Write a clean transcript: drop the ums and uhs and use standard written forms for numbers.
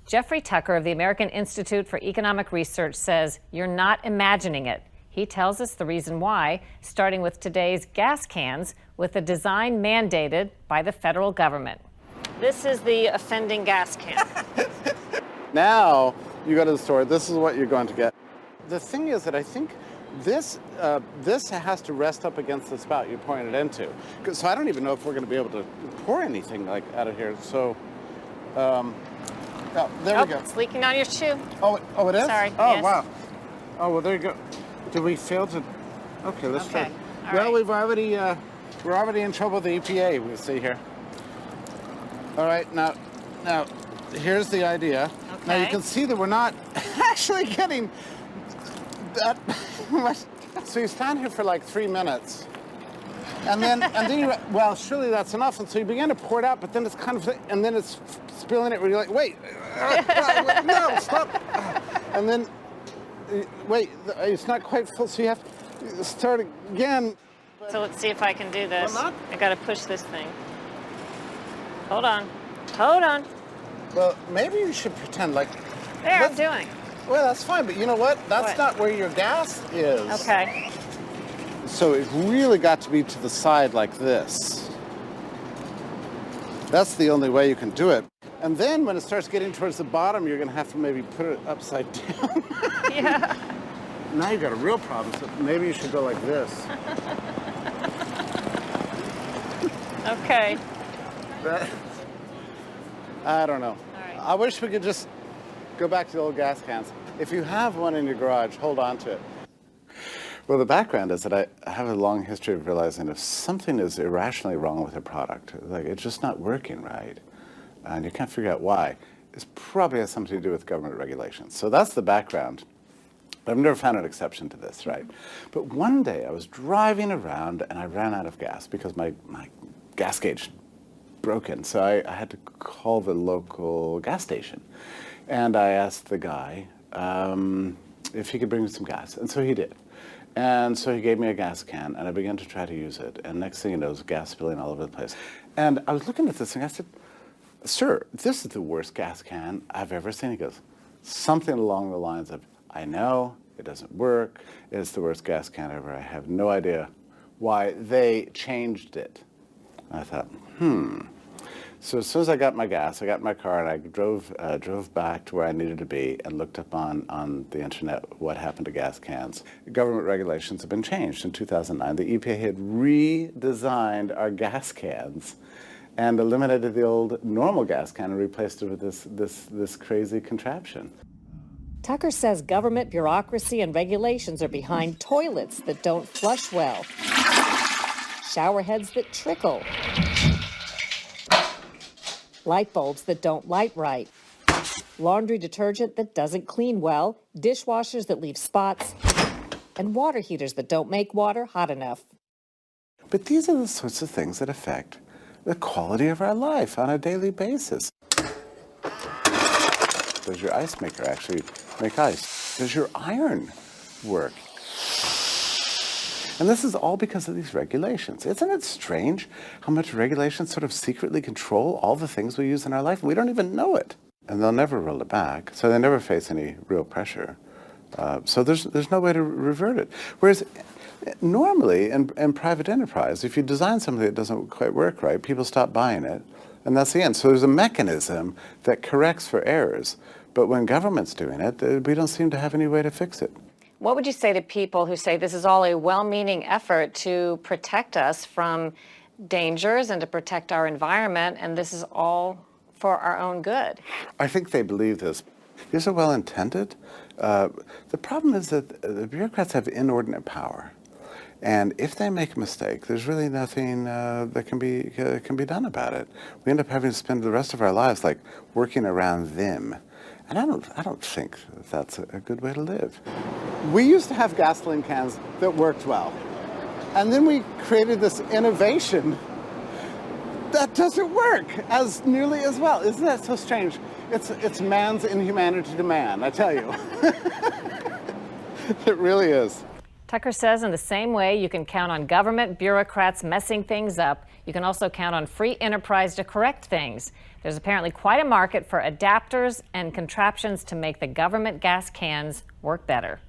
Jeffrey Tucker of the American Institute for Economic Research says you're not imagining it. He tells us the reason why, starting with today's gas cans with a design mandated by the federal government. This is the offending gas can. Now you go to the store, this is what you're going to get. The thing is that I think this has to rest up against the spout you're pouring it into. So I don't even know if we're going to be able to pour anything like out of here. So, oh, there we go. It's leaking on your shoe. Oh, it is? Sorry. Oh, yes. Wow. Oh, well, there you go. Did we fail to? Okay, let's try. All Well, right. we're already in trouble with the EPA. We see here. All right, now, here's the idea. Okay. Now you can see that we're not actually getting that much. So you stand here for like 3 minutes, and then you, well, surely that's enough. And so you begin to pour it out, but then it's kind of, and then it's spilling it. Where you're like, wait, no, stop. And then, wait, it's not quite full, so you have to start again. So let's see if I can do this. Well, I got to push this thing. Hold on. Hold on. Well, maybe you should pretend like. There, I'm doing. Well, that's fine, but you know what? That's not where your gas is. Okay. So it really got to be to the side like this. That's the only way you can do it. And then when it starts getting towards the bottom, you're going to have to maybe put it upside down. Yeah. Now you've got a real problem, so maybe you should go like this. Okay. I don't know. All right. I wish we could just go back to the old gas cans. If you have one in your garage, hold on to it. Well, the background is that I have a long history of realizing if something is irrationally wrong with a product, like it's just not working right, and you can't figure out why, it probably has something to do with government regulations. So that's the background. I've never found an exception to this, right? But one day I was driving around and I ran out of gas because my gas gauge broken. So I had to call the local gas station. And I asked the guy if he could bring me some gas. And so he did. And so he gave me a gas can, and I began to try to use it. And next thing you know, there's gas spilling all over the place. And I was looking at this thing. I said, "Sir, this is the worst gas can I've ever seen." He goes, something along the lines of, "I know, it doesn't work. It's the worst gas can ever. I have no idea why they changed it." And I thought, So as soon as I got my gas, I got in my car and I drove back to where I needed to be and looked up on the internet what happened to gas cans. Government regulations have been changed in 2009. The EPA had redesigned our gas cans and eliminated the old normal gas can and replaced it with this crazy contraption. Tucker says government bureaucracy and regulations are behind toilets that don't flush well, shower heads that trickle, light bulbs that don't light right, laundry detergent that doesn't clean well, dishwashers that leave spots, and water heaters that don't make water hot enough. But these are the sorts of things that affect the quality of our life on a daily basis. Does your ice maker actually make ice? Does your iron work? And this is all because of these regulations. Isn't it strange how much regulations sort of secretly control all the things we use in our life, and we don't even know it? And they'll never roll it back, so they never face any real pressure. So there's no way to revert it. Whereas normally in private enterprise, if you design something that doesn't quite work right, people stop buying it, and that's the end. So there's a mechanism that corrects for errors. But when government's doing it, we don't seem to have any way to fix it. What would you say to people who say this is all a well-meaning effort to protect us from dangers and to protect our environment, and this is all for our own good? I think they believe this. These are well-intended. The problem is that the bureaucrats have inordinate power. And if they make a mistake, there's really nothing that can be done about it. We end up having to spend the rest of our lives like working around them. And I don't think that's a good way to live. We used to have gasoline cans that worked well. And then we created this innovation that doesn't work as nearly as well. Isn't that so strange? It's man's inhumanity to man, I tell you. It really is. Tucker says in the same way you can count on government bureaucrats messing things up, you can also count on free enterprise to correct things. There's apparently quite a market for adapters and contraptions to make the government gas cans work better.